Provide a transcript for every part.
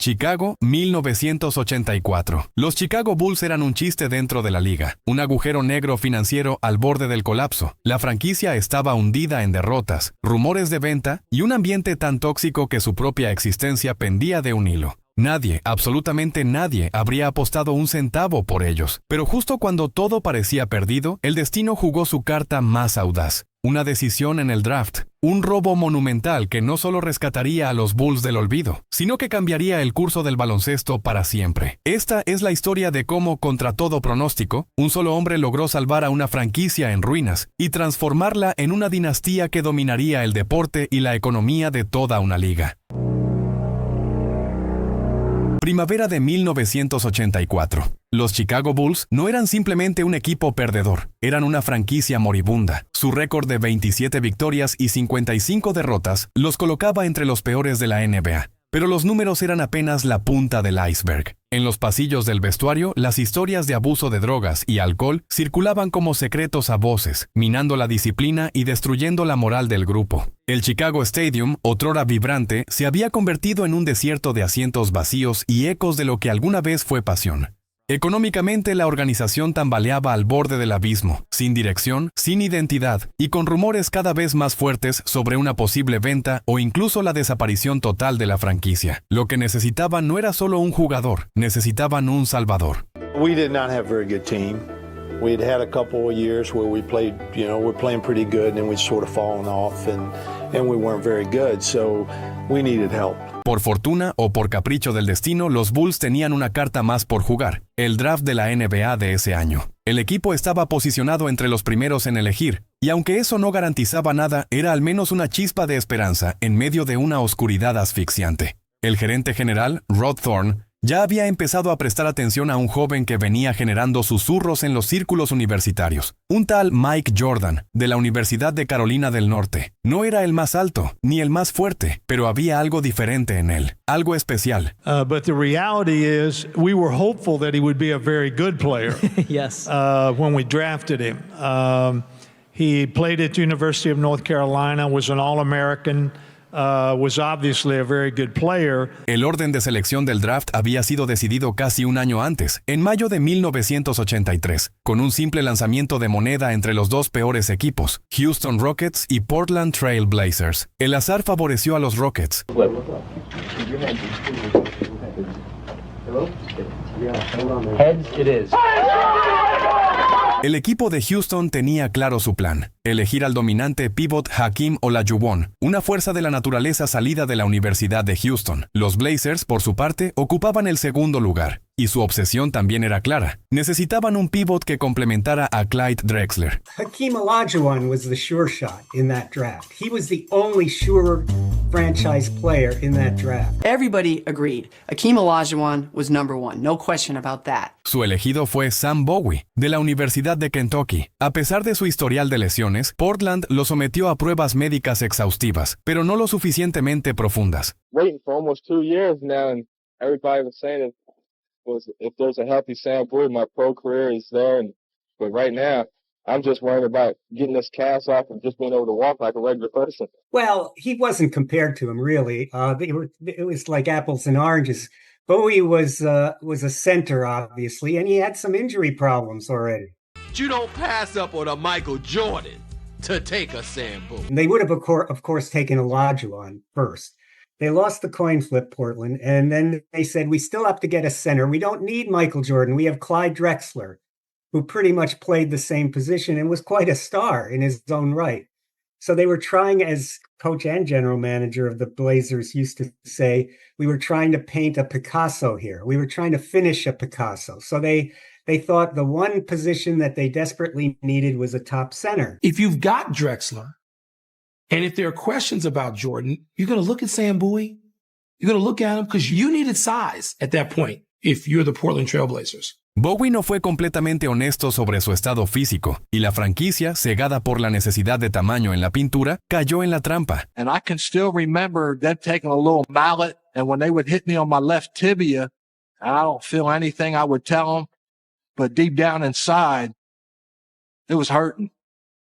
Chicago, 1984. Los Chicago Bulls eran un chiste dentro de la liga, un agujero negro financiero al borde del colapso. La franquicia estaba hundida en derrotas, rumores de venta y un ambiente tan tóxico que su propia existencia pendía de un hilo. Nadie, absolutamente nadie, habría apostado un centavo por ellos. Pero justo cuando todo parecía perdido, el destino jugó su carta más audaz. Una decisión en el draft, un robo monumental que no solo rescataría a los Bulls del olvido, sino que cambiaría el curso del baloncesto para siempre. Esta es la historia de cómo, contra todo pronóstico, un solo hombre logró salvar a una franquicia en ruinas y transformarla en una dinastía que dominaría el deporte y la economía de toda una liga. Primavera de 1984. Los Chicago Bulls no eran simplemente un equipo perdedor, eran una franquicia moribunda. Su récord de 27 victorias y 55 derrotas los colocaba entre los peores de la NBA. Pero los números eran apenas la punta del iceberg. En los pasillos del vestuario, las historias de abuso de drogas y alcohol circulaban como secretos a voces, minando la disciplina y destruyendo la moral del grupo. El Chicago Stadium, otrora vibrante, se había convertido en un desierto de asientos vacíos y ecos de lo que alguna vez fue pasión. Económicamente, la organización tambaleaba al borde del abismo, sin dirección, sin identidad y con rumores cada vez más fuertes sobre una posible venta o incluso la desaparición total de la franquicia. Lo que necesitaban no era solo un jugador, necesitaban un salvador. We did not have a very good team. We had a couple of years where we played, we're playing pretty good and then we'd sort of fallen off and we weren't very good, so we needed help. Por fortuna o por capricho del destino, los Bulls tenían una carta más por jugar, el draft de la NBA de ese año. El equipo estaba posicionado entre los primeros en elegir, y aunque eso no garantizaba nada, era al menos una chispa de esperanza en medio de una oscuridad asfixiante. El gerente general, Rod Thorne, ya había empezado a prestar atención a un joven que venía generando susurros en los círculos universitarios. Un tal Mike Jordan, de la Universidad de Carolina del Norte. No era el más alto, ni el más fuerte, pero había algo diferente en él, algo especial. But the reality is, we were hopeful that he would be a very good player. Yes. When we drafted him. He played at the University of North Carolina, was an All-American. Was obviously a very good player. El orden de selección del draft había sido decidido casi un año antes, en mayo de 1983, con un simple lanzamiento de moneda entre los dos peores equipos, Houston Rockets y Portland Trail Blazers. El azar favoreció a los Rockets. Heads it is. El equipo de Houston tenía claro su plan, elegir al dominante pivot Hakeem Olajuwon, una fuerza de la naturaleza salida de la Universidad de Houston. Los Blazers, por su parte, ocupaban el segundo lugar, y su obsesión también era clara. Necesitaban un pivot que complementara a Clyde Drexler. Hakeem Olajuwon was the sure shot in that draft. He was the only sure franchise player in that draft. Everybody agreed. Hakeem Olajuwon was number one. No question about that. Su elegido fue Sam Bowie, de la Universidad de Kentucky. A pesar de su historial de lesiones, Portland lo sometió a pruebas médicas exhaustivas, pero no lo suficientemente profundas. Waiting for almost 2 years now, and everybody was saying if there's a healthy Sam Bowie, my pro career is there. But right now, I'm just worried about getting this cast off and just being able to walk like a regular person. Well, he wasn't compared to him, really. It was like apples and oranges. Bowie was a center, obviously, and he had some injury problems already. You don't pass up on a Michael Jordan to take a Sam Bowie. And they would have, of course, taken Olajuwon first. They lost the coin flip, Portland, and then they said, we still have to get a center. We don't need Michael Jordan. We have Clyde Drexler, who pretty much played the same position and was quite a star in his own right. So they were trying, as coach and general manager of the Blazers used to say, we were trying to paint a Picasso here. We were trying to finish a Picasso. So they thought the one position that they desperately needed was a top center. If you've got Drexler, and if there are questions about Jordan, you're going to look at Sam Bowie. You're going to look at him because you needed size at that point if you're the Portland Trail Blazers. Bowie no fue completamente honesto sobre su estado físico, y la franquicia, cegada por la necesidad de tamaño en la pintura, cayó en la trampa. And I can still remember them taking a little mallet, and when they would hit me on my left tibia, I don't feel anything I would tell them, but deep down inside, it was hurting.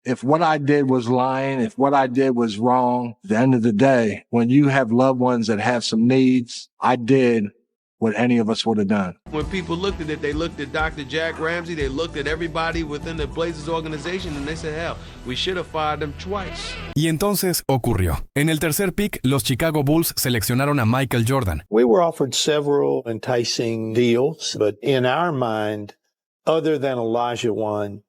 If what I did was lying, if what I did was wrong, at the end of the day, when you have loved ones that have some needs, I did what any of us would have done. When people looked at it, they looked at Dr. Jack Ramsey, they looked at everybody within the Blazers organization, and they said, hell, we should have fired them twice. Y entonces ocurrió. En el tercer pick, los Chicago Bulls seleccionaron a Michael Jordan. We were offered several enticing deals, but in our mind, other than Olajuwon,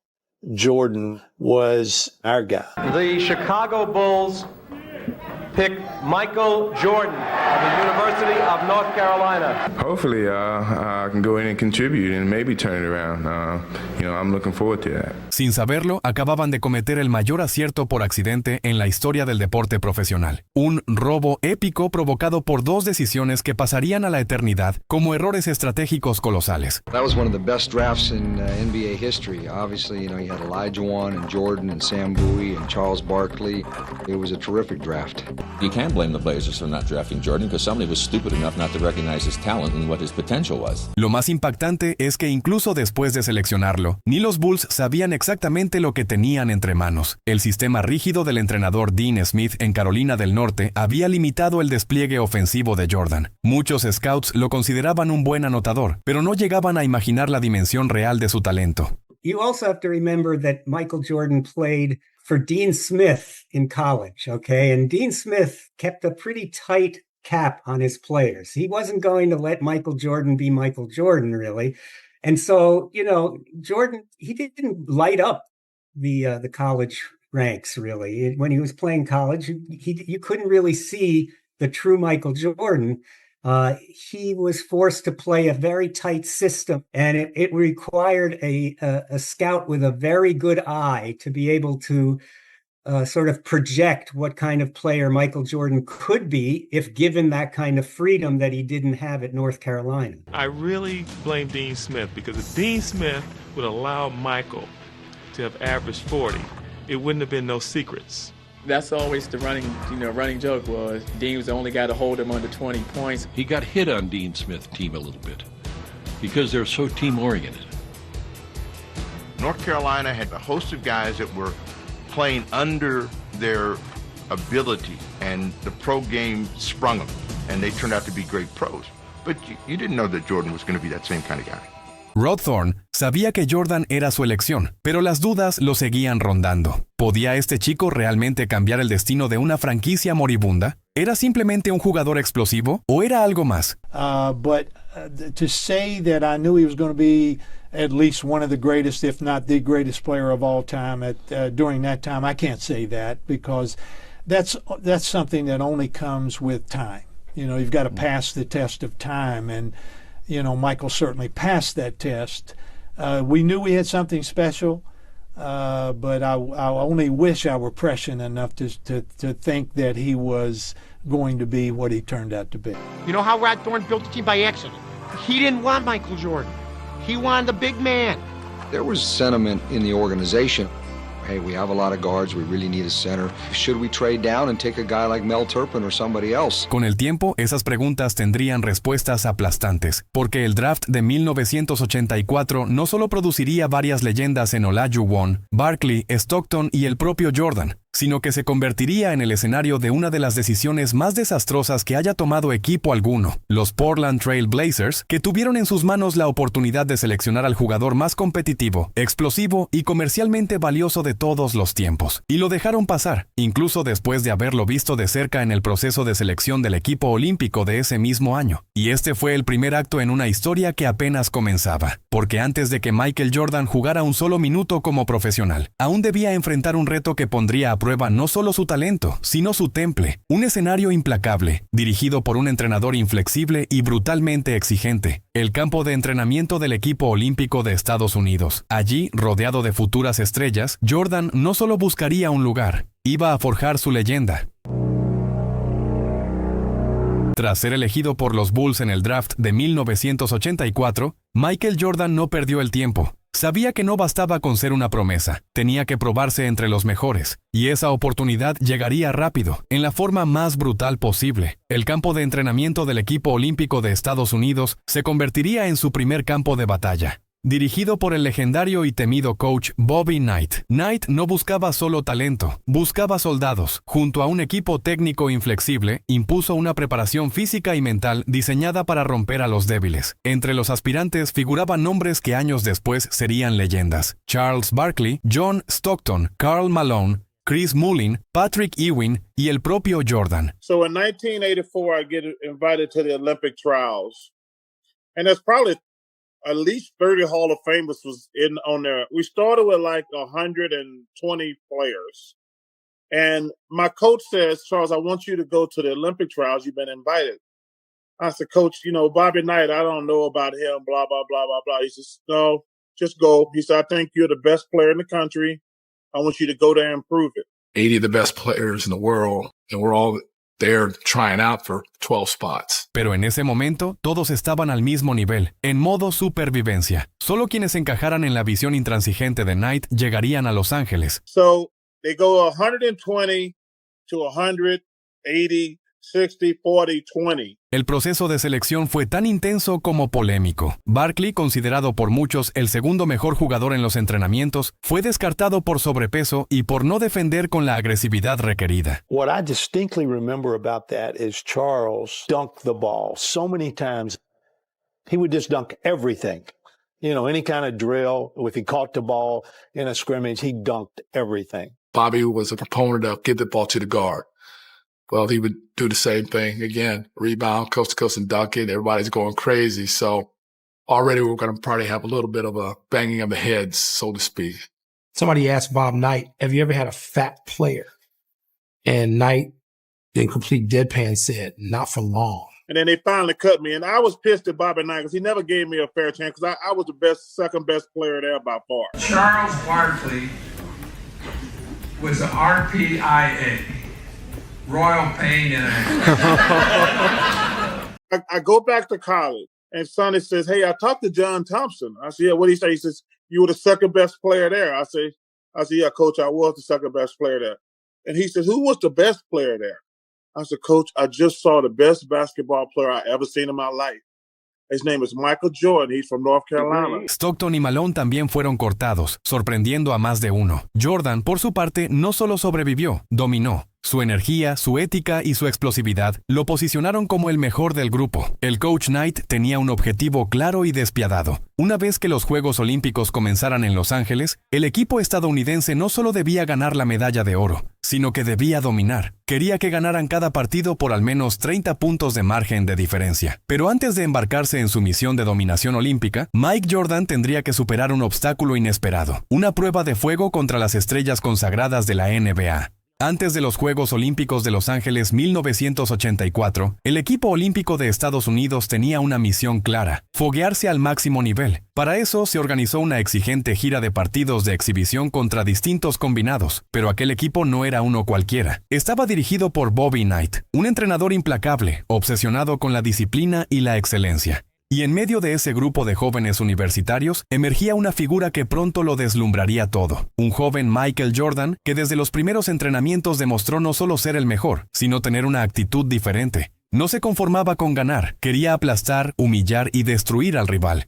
Jordan was our guy. The Chicago Bulls pick Michael Jordan of the University of North Carolina. Hopefully, I can go in and contribute and maybe turn it around. I'm looking forward to that. Sin saberlo, acababan de cometer el mayor acierto por accidente en la historia del deporte profesional. Un robo épico provocado por dos decisiones que pasarían a la eternidad como errores estratégicos colosales. That was one of the best drafts in NBA history. Obviously, you had Olajuwon and Jordan and Sam Bowie and Charles Barkley. It was a terrific draft. You can't blame the Blazers for not drafting Jordan because somebody was stupid enough not to recognize his talent and what his potential was. Lo más impactante es que incluso después de seleccionarlo, ni los Bulls sabían exactamente lo que tenían entre manos. El sistema rígido del entrenador Dean Smith en Carolina del Norte había limitado el despliegue ofensivo de Jordan. Muchos scouts lo consideraban un buen anotador, pero no llegaban a imaginar la dimensión real de su talento. You also have to remember that Michael Jordan played for Dean Smith in college, okay? And Dean Smith kept a pretty tight cap on his players. He wasn't going to let Michael Jordan be Michael Jordan, really. And so, Jordan, he didn't light up the college ranks, really. When he was playing college, you couldn't really see the true Michael Jordan. He was forced to play a very tight system, and it required a scout with a very good eye to be able to sort of project what kind of player Michael Jordan could be if given that kind of freedom that he didn't have at North Carolina. I really blame Dean Smith, because if Dean Smith would allow Michael to have averaged 40, it wouldn't have been no secrets. That's always the running joke was Dean was the only guy to hold him under 20 points. He got hit on Dean Smith's team a little bit because they're so team-oriented. North Carolina had a host of guys that were playing under their ability, and the pro game sprung them, and they turned out to be great pros. But you didn't know that Jordan was going to be that same kind of guy. Rod Thorne sabía que Jordan era su elección, pero las dudas lo seguían rondando. ¿Podía este chico realmente cambiar el destino de una franquicia moribunda? ¿Era simplemente un jugador explosivo o era algo más? But to say that I knew he was going to be at least one of the greatest, if not the greatest player of all time during that time, I can't say that, because that's something that only comes with time. You've got to pass the test of time, and Michael certainly passed that test. We knew we had something special, but I only wish I were prescient enough to think that he was going to be what he turned out to be. You know how Rod Thorne built the team by accident? He didn't want Michael Jordan. He wanted the big man. There was sentiment in the organization. Hey, we have a lot of guards. We really need a center. Should we trade down and take a guy like Mel Turpin or somebody else? Con el tiempo, esas preguntas tendrían respuestas aplastantes, porque el draft de 1984 no solo produciría varias leyendas en Olajuwon, Barkley, Stockton y el propio Jordan, sino que se convertiría en el escenario de una de las decisiones más desastrosas que haya tomado equipo alguno, los Portland Trail Blazers, que tuvieron en sus manos la oportunidad de seleccionar al jugador más competitivo, explosivo y comercialmente valioso de todos los tiempos. Y lo dejaron pasar, incluso después de haberlo visto de cerca en el proceso de selección del equipo olímpico de ese mismo año. Y este fue el primer acto en una historia que apenas comenzaba, porque antes de que Michael Jordan jugara un solo minuto como profesional, aún debía enfrentar un reto que pondría a prueba no solo su talento, sino su temple, un escenario implacable, dirigido por un entrenador inflexible y brutalmente exigente, el campo de entrenamiento del equipo olímpico de Estados Unidos. Allí, rodeado de futuras estrellas, Jordan no solo buscaría un lugar, iba a forjar su leyenda. Tras ser elegido por los Bulls en el draft de 1984, Michael Jordan no perdió el tiempo. Sabía que no bastaba con ser una promesa, tenía que probarse entre los mejores, y esa oportunidad llegaría rápido, en la forma más brutal posible. El campo de entrenamiento del equipo olímpico de Estados Unidos se convertiría en su primer campo de batalla. dirigido por el legendario y temido coach Bobby Knight. Knight no buscaba solo talento, buscaba soldados. Junto a un equipo técnico inflexible, impuso una preparación física y mental diseñada para romper a los débiles. Entre los aspirantes figuraban nombres que años después serían leyendas: Charles Barkley, John Stockton, Karl Malone, Chris Mullin, Patrick Ewing y el propio Jordan. So in 1984, I get invited to the Olympic trials. And there's probably at least 30 Hall of Famers was on there. We started with like 120 players. And my coach says, Charles, I want you to go to the Olympic trials. You've been invited. I said, Coach, Bobby Knight, I don't know about him, blah, blah, blah, blah, blah. He says, no, just go. He said, I think you're the best player in the country. I want you to go there and prove it. 80 of the best players in the world, and we're all there trying out for 12 spots. Pero en ese momento, todos estaban al mismo nivel, en modo supervivencia. Solo quienes encajaran en la visión intransigente de Knight llegarían a Los Ángeles. So they go 120 to 180, 60, 40, 20. El proceso de selección fue tan intenso como polémico. Barkley, considerado por muchos el segundo mejor jugador en los entrenamientos, fue descartado por sobrepeso y por no defender con la agresividad requerida. What I distinctly remember about that is Charles dunked the ball so many times. He would just dunk everything. Any kind of drill, if he caught the ball in a scrimmage, he dunked everything. Bobby was a proponent of give the ball to the guard. Well, he would do the same thing again, rebound, coast to coast and dunk it. Everybody's going crazy. So already we're going to probably have a little bit of a banging of the heads, so to speak. Somebody asked Bob Knight, have you ever had a fat player? And Knight, in complete deadpan, said, not for long. And then they finally cut me. And I was pissed at Bobby Knight because he never gave me a fair chance because I was the second best player there by far. Charles Barkley was an RPIA. Royal pain in it. I go back to college, and Sonny says, hey, I talked to John Thompson. I said, yeah, what did he say? He says, you were the second best player there. I said, yeah, Coach, I was the second best player there. And he says, who was the best player there? I said, Coach, I just saw the best basketball player I ever seen in my life. His name is Michael Jordan. He's from North Carolina. Stockton y Malone también fueron cortados, sorprendiendo a más de uno. Jordan, por su parte, no solo sobrevivió, dominó. Su energía, su ética y su explosividad lo posicionaron como el mejor del grupo. El coach Knight tenía un objetivo claro y despiadado. Una vez que los Juegos Olímpicos comenzaran en Los Ángeles, el equipo estadounidense no solo debía ganar la medalla de oro, sino que debía dominar. Quería que ganaran cada partido por al menos 30 puntos de margen de diferencia. Pero antes de embarcarse en su misión de dominación olímpica, Mike Jordan tendría que superar un obstáculo inesperado, una prueba de fuego contra las estrellas consagradas de la NBA. Antes de los Juegos Olímpicos de Los Ángeles 1984, el equipo olímpico de Estados Unidos tenía una misión clara: foguearse al máximo nivel. Para eso se organizó una exigente gira de partidos de exhibición contra distintos combinados, pero aquel equipo no era uno cualquiera. Estaba dirigido por Bobby Knight, un entrenador implacable, obsesionado con la disciplina y la excelencia. Y en medio de ese grupo de jóvenes universitarios, emergía una figura que pronto lo deslumbraría todo. Un joven Michael Jordan que desde los primeros entrenamientos demostró no solo ser el mejor, sino tener una actitud diferente. No se conformaba con ganar, quería aplastar, humillar y destruir al rival.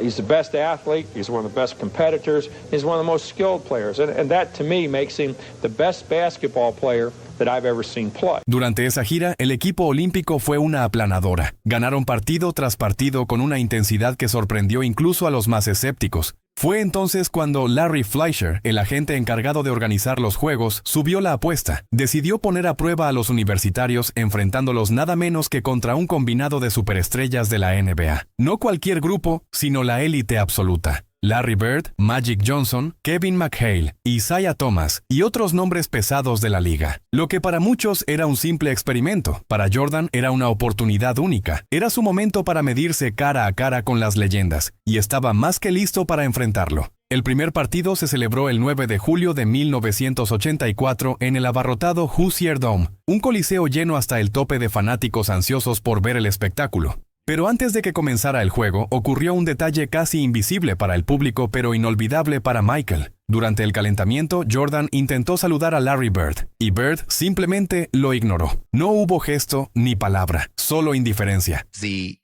He's the best athlete, he's one of the best competitors, he's one of the most skilled players, and that to me makes him the best basketball player that I've ever seen play. Durante esa gira, el equipo olímpico fue una aplanadora. Ganaron partido tras partido con una intensidad que sorprendió incluso a los más escépticos. Fue entonces cuando Larry Fleischer, el agente encargado de organizar los Juegos, subió la apuesta. Decidió poner a prueba a los universitarios enfrentándolos nada menos que contra un combinado de superestrellas de la NBA. No cualquier grupo, sino la élite absoluta. Larry Bird, Magic Johnson, Kevin McHale, Isaiah Thomas y otros nombres pesados de la liga. Lo que para muchos era un simple experimento, para Jordan era una oportunidad única. Era su momento para medirse cara a cara con las leyendas, y estaba más que listo para enfrentarlo. El primer partido se celebró el 9 de julio de 1984 en el abarrotado Hoosier Dome, un coliseo lleno hasta el tope de fanáticos ansiosos por ver el espectáculo. Pero antes de que comenzara el juego, ocurrió un detalle casi invisible para el público, pero inolvidable para Michael. Durante el calentamiento, Jordan intentó saludar a Larry Bird, y Bird simplemente lo ignoró. No hubo gesto ni palabra, solo indiferencia. The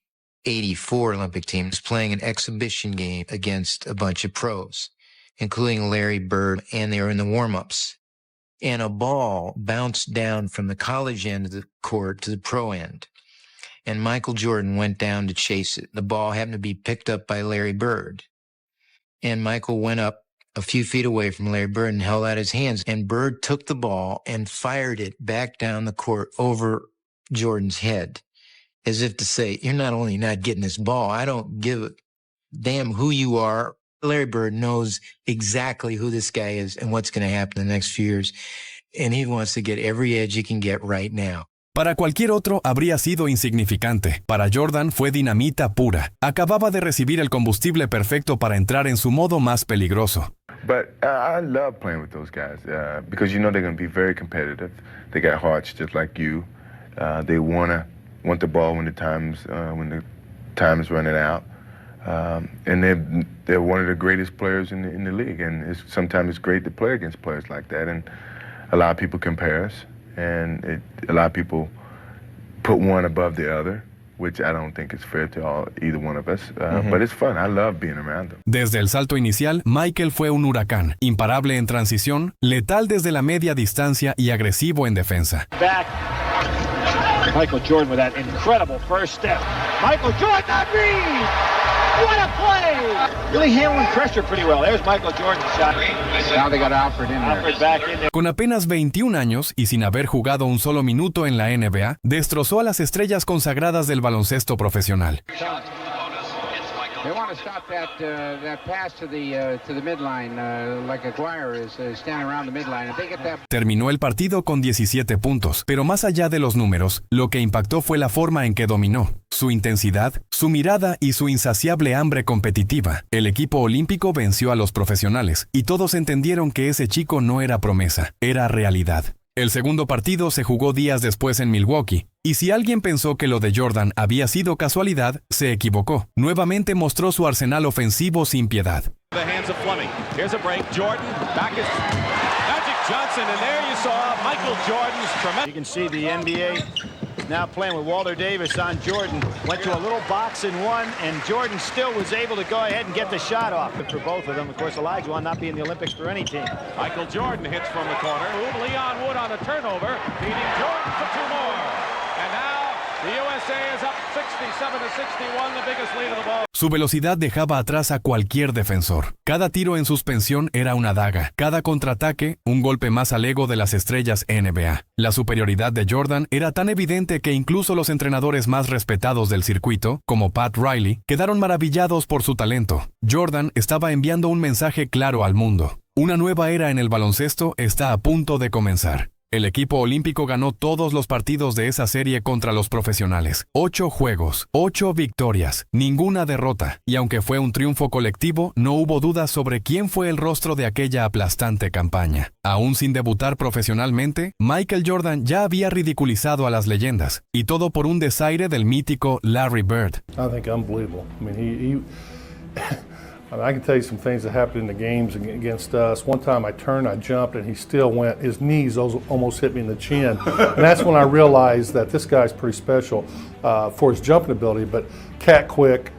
'84 Olympic team was playing an exhibition game against a bunch of pros, including Larry Bird, and they were in the warm-ups. And a ball bounced down from the college end of the court to the pro end. And Michael Jordan went down to chase it. The ball happened to be picked up by Larry Bird. And Michael went up a few feet away from Larry Bird and held out his hands. And Bird took the ball and fired it back down the court over Jordan's head, as if to say, you're not only not getting this ball, I don't give a damn who you are. Larry Bird knows exactly who this guy is and what's going to happen in the next few years. And he wants to get every edge he can get right now. Para cualquier otro habría sido insignificante. Para Jordan fue dinamita pura. Acababa de recibir el combustible perfecto para entrar en su modo más peligroso. But I love playing with those guys because you know they're going to be very competitive. They got hearts just like you. They want the ball when the time is running out. And they're one of the greatest players in the league. And sometimes it's great to play against players like that. And a lot of people compare us. And a lot of people put one above the other, which I don't think is fair to either one of us. But it's fun. I love being around them. Desde el salto inicial, Michael fue un huracán, imparable en transición, letal desde la media distancia y agresivo en defensa. Back. Michael Jordan with that incredible first step. Michael Jordan on Reed! What a play! Really handling pressure pretty well. There's Michael Jordan's shot. Now they got Alfred in there. Alfred back in there. Con apenas 21 años y sin haber jugado un solo minuto en la NBA, destrozó a las estrellas consagradas del baloncesto profesional. They want to stop that pass to the midline, like Aguirre is standing around the midline. If they get that... Terminó el partido con 17 puntos, pero más allá de los números, lo que impactó fue la forma en que dominó. Su intensidad, su mirada y su insaciable hambre competitiva. El equipo olímpico venció a los profesionales, y todos entendieron que ese chico no era promesa, era realidad. El segundo partido se jugó días después en Milwaukee, y si alguien pensó que lo de Jordan había sido casualidad, se equivocó. Nuevamente mostró su arsenal ofensivo sin piedad. The hands of Fleming. Here's a break. Jordan back is Magic Johnson, and there you saw Michael Jordan's tremendous. You can see the NBA now playing with Walter Davis on Jordan. Went to a little box and one, and Jordan still was able to go ahead and get the shot off. For both of them, of course, Olajuwon not be in the Olympics for any team. Michael Jordan hits from the corner. Leon Wood on a turnover, beating Jordan for two more. And now the USA is up 67-61, the biggest lead of the ball. Su velocidad dejaba atrás a cualquier defensor. Cada tiro en suspensión era una daga. Cada contraataque, un golpe más al ego de las estrellas NBA. La superioridad de Jordan era tan evidente que incluso los entrenadores más respetados del circuito, como Pat Riley, quedaron maravillados por su talento. Jordan estaba enviando un mensaje claro al mundo. Una nueva era en el baloncesto está a punto de comenzar. El equipo olímpico ganó todos los partidos de esa serie contra los profesionales. 8 juegos, 8 victorias, ninguna derrota. Y aunque fue un triunfo colectivo, no hubo dudas sobre quién fue el rostro de aquella aplastante campaña. Aún sin debutar profesionalmente, Michael Jordan ya había ridiculizado a las leyendas. Y todo por un desaire del mítico Larry Bird. I think unbelievable. I mean, I can tell you some things that happened in the games against us. One time I turned, I jumped, and he still went. His knees almost hit me in the chin. And that's when I realized that this guy's pretty special for his jumping ability, but cat quick.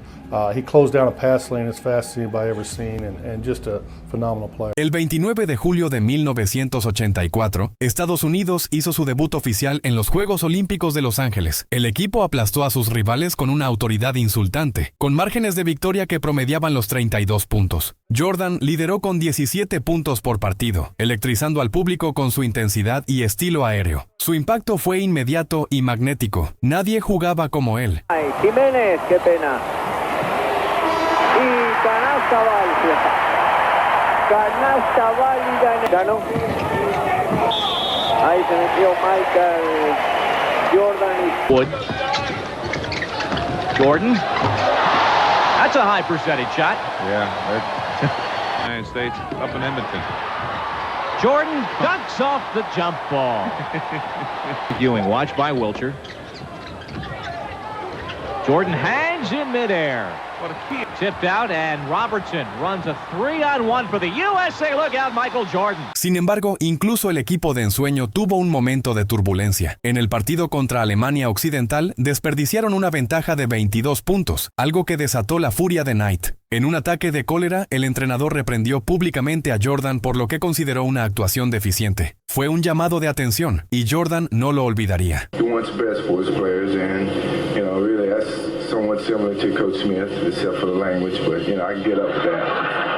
He closed down a pass lane as fast as anybody ever seen, and just a phenomenal player. El 29 de julio de 1984, Estados Unidos hizo su debut oficial en los Juegos Olímpicos de Los Ángeles. El equipo aplastó a sus rivales con una autoridad insultante, con márgenes de victoria que promediaban los 32 puntos. Jordan lideró con 17 puntos por partido, electrizando al público con su intensidad y estilo aéreo. Su impacto fue inmediato y magnético. Nadie jugaba como él. Ay, Jiménez, qué pena. Y canasta válida. Canasta válida. Ganó. Ahí se metió Michael Jordan y Wood. Jordan. That's a high percentage shot. Yeah. United States up in Edmonton. Jordan dunks off the jump ball. Ewing, watched by Wilcher. Jordan hangs. hands in midair. What a key. Tipped out, and Robertson runs a 3-on-1 for the USA. Look out, Michael Jordan. Sin embargo, incluso el equipo de ensueño tuvo un momento de turbulencia. En el partido contra Alemania Occidental, desperdiciaron una ventaja de 22 puntos, algo que desató la furia de Knight. En un ataque de cólera, el entrenador reprendió públicamente a Jordan por lo que consideró una actuación deficiente. Fue un llamado de atención, y Jordan no lo olvidaría. He wants best for his players, and really that's somewhat similar to Coach Smith, except for the language. But I can get up with that.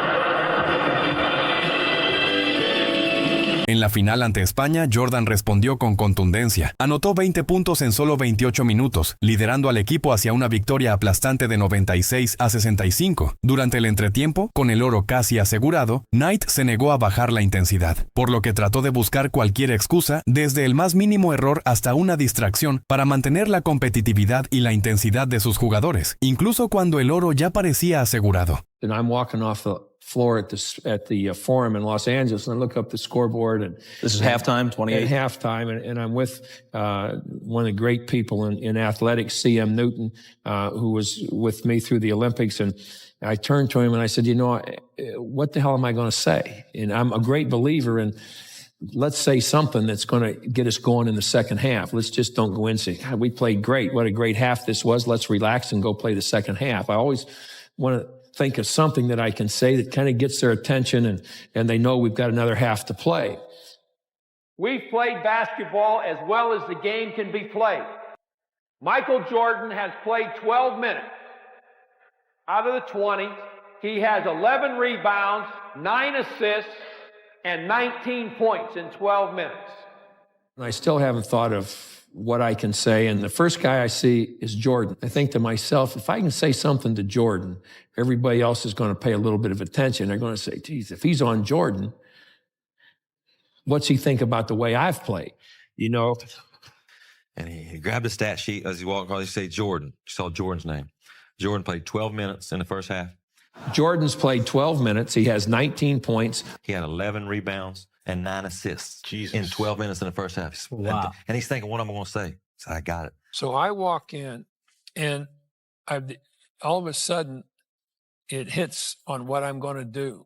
En la final ante España, Jordan respondió con contundencia. Anotó 20 puntos en solo 28 minutos, liderando al equipo hacia una victoria aplastante de 96-65. Durante el entretiempo, con el oro casi asegurado, Knight se negó a bajar la intensidad, por lo que trató de buscar cualquier excusa, desde el más mínimo error hasta una distracción, para mantener la competitividad y la intensidad de sus jugadores, incluso cuando el oro ya parecía asegurado. And I'm walking off the floor at the Forum in Los Angeles, and I look up the scoreboard, and this is halftime, 28. At halftime, and I'm with one of the great people in athletics, C.M. Newton, who was with me through the Olympics, and I turned to him and I said, what the hell am I going to say? And I'm a great believer in, let's say something that's going to get us going in the second half. Let's just don't go in and say, God, we played great. What a great half this was. Let's relax and go play the second half. I always want to think of something that I can say that kind of gets their attention, and they know we've got another half to play. We've played basketball as well as the game can be played. Michael Jordan has played 12 minutes. Out of the 20, he has 11 rebounds, 9 assists, and 19 points in 12 minutes. I still haven't thought of what I can say, and the first guy I see is Jordan. I think to myself, if I can say something to Jordan, everybody else is going to pay a little bit of attention. They're going to say, geez, if he's on Jordan, what's he think about the way I've played? And he grabbed a stat sheet as he walked across. He said, Jordan. You saw Jordan's name. Jordan played 12 minutes in the first half. Jordan's played 12 minutes. He has 19 points. He had 11 rebounds and 9 assists in 12 minutes in the first half. Wow. And he's thinking, what am I going to say? So I got it. So I walk in, and all of a sudden, it hits on what I'm going to do.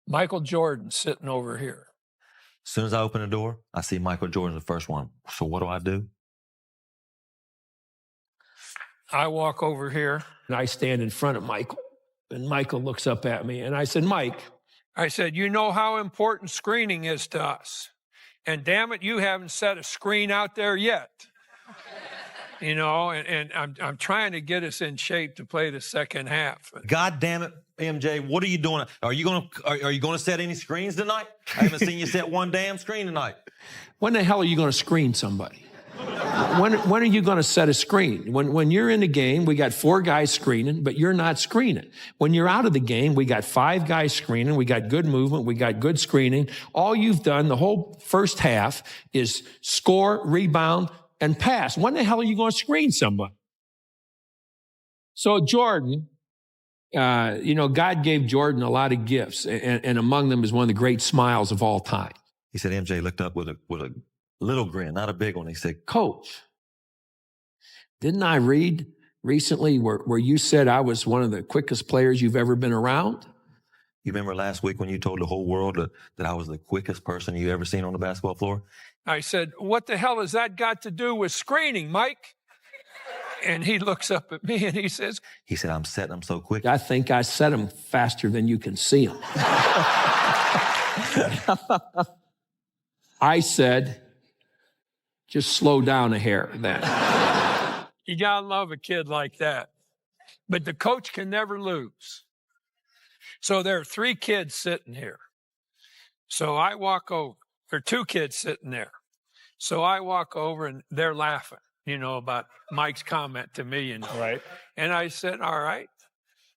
Michael Jordan sitting over here. As soon as I open the door, I see Michael Jordan, the first one. So what do? I walk over here, and I stand in front of Michael, and Michael looks up at me, and I said, Mike, I said, you know how important screening is to us. And damn it, you haven't set a screen out there yet. And I'm trying to get us in shape to play the second half. God damn it, MJ, what are you doing? Are you going to set any screens tonight? I haven't seen you set one damn screen tonight. When the hell are you going to screen somebody? When are you going to set a screen? When you're in the game, we got 4 guys screening, but you're not screening. When you're out of the game, we got 5 guys screening. We got good movement. We got good screening. All you've done the whole first half is score, rebound, and pass. When the hell are you going to screen somebody? So Jordan, God gave Jordan a lot of gifts, and among them is one of the great smiles of all time. He said, MJ looked up with a little grin, not a big one. He said, Coach, didn't I read recently where you said I was one of the quickest players you've ever been around? You remember last week when you told the whole world that I was the quickest person you ever seen on the basketball floor? I said, what the hell has that got to do with screening, Mike? And he looks up at me and he says, I'm setting them so quick. I think I set them faster than you can see them. I said, just slow down a hair then. You gotta love a kid like that. But the coach can never lose. So there are 3 kids sitting here. So I walk over. There are 2 kids sitting there. So I walk over and they're laughing, about Mike's comment to me. Right. And I said, all right.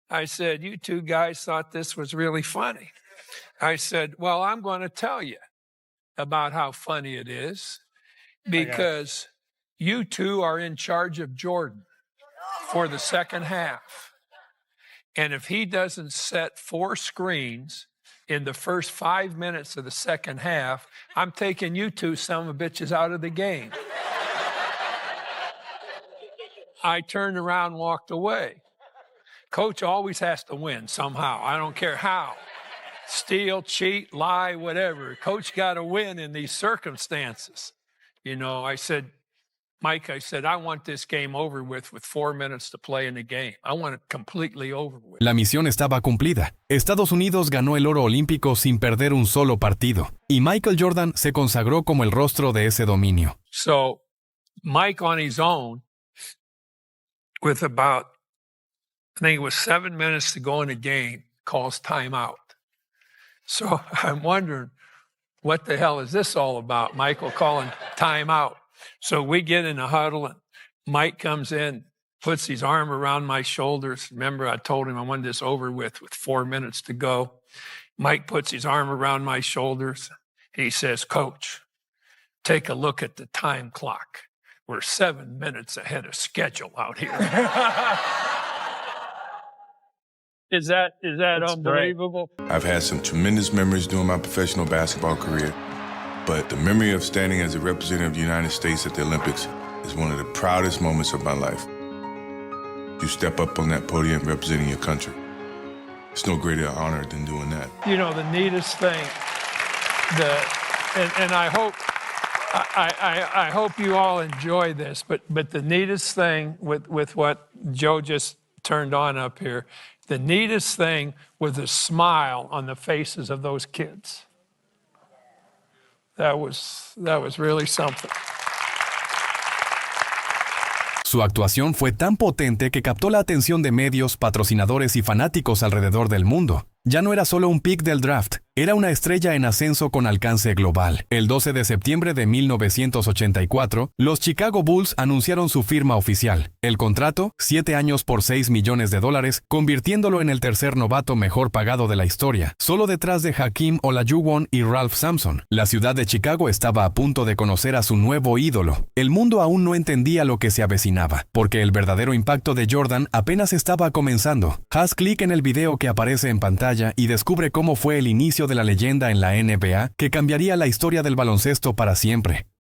I said, you 2 guys thought this was really funny. I said, well, I'm going to tell you about how funny it is because you 2 are in charge of Jordan for the second half. And if he doesn't set 4 screens in the first 5 minutes of the second half, I'm taking you 2 son of bitches out of the game. I turned around and walked away. Coach always has to win somehow. I don't care how. Steal, cheat, lie, whatever. Coach got to win in these circumstances. You know, I said, Mike, I want this game over with 4 minutes to play in the game. I want it completely over with. La misión estaba cumplida. Estados Unidos ganó el oro olímpico sin perder un solo partido, y Michael Jordan se consagró como el rostro de ese dominio. So, Mike on his own, with about, I think it was 7 minutes to go in the game, calls timeout. So I'm wondering, what the hell is this all about? Michael calling timeout. So we get in a huddle, and Mike comes in, puts his arm around my shoulders. Remember, I told him I wanted this over with 4 minutes to go. Mike puts his arm around my shoulders. He says, Coach, take a look at the time clock. We're 7 minutes ahead of schedule out here. Is that unbelievable? I've had some tremendous memories during my professional basketball career, but the memory of standing as a representative of the United States at the Olympics is one of the proudest moments of my life. You step up on that podium representing your country. It's no greater honor than doing that. You know, the neatest thing, and I hope you all enjoy this, but the neatest thing with what Joe just turned on up here, the neatest thing was the smile on the faces of those kids. That was really something. Su actuación fue tan potente que captó la atención de medios, patrocinadores y fanáticos alrededor del mundo. Ya no era solo un pick del draft, era una estrella en ascenso con alcance global. El 12 de septiembre de 1984, los Chicago Bulls anunciaron su firma oficial. El contrato, 7 años por $6 millones, convirtiéndolo en el tercer novato mejor pagado de la historia, solo detrás de Hakeem Olajuwon y Ralph Sampson. La ciudad de Chicago estaba a punto de conocer a su nuevo ídolo. El mundo aún no entendía lo que se avecinaba, porque el verdadero impacto de Jordan apenas estaba comenzando. Haz clic en el video que aparece en pantalla y descubre cómo fue el inicio de la leyenda en la NBA que cambiaría la historia del baloncesto para siempre.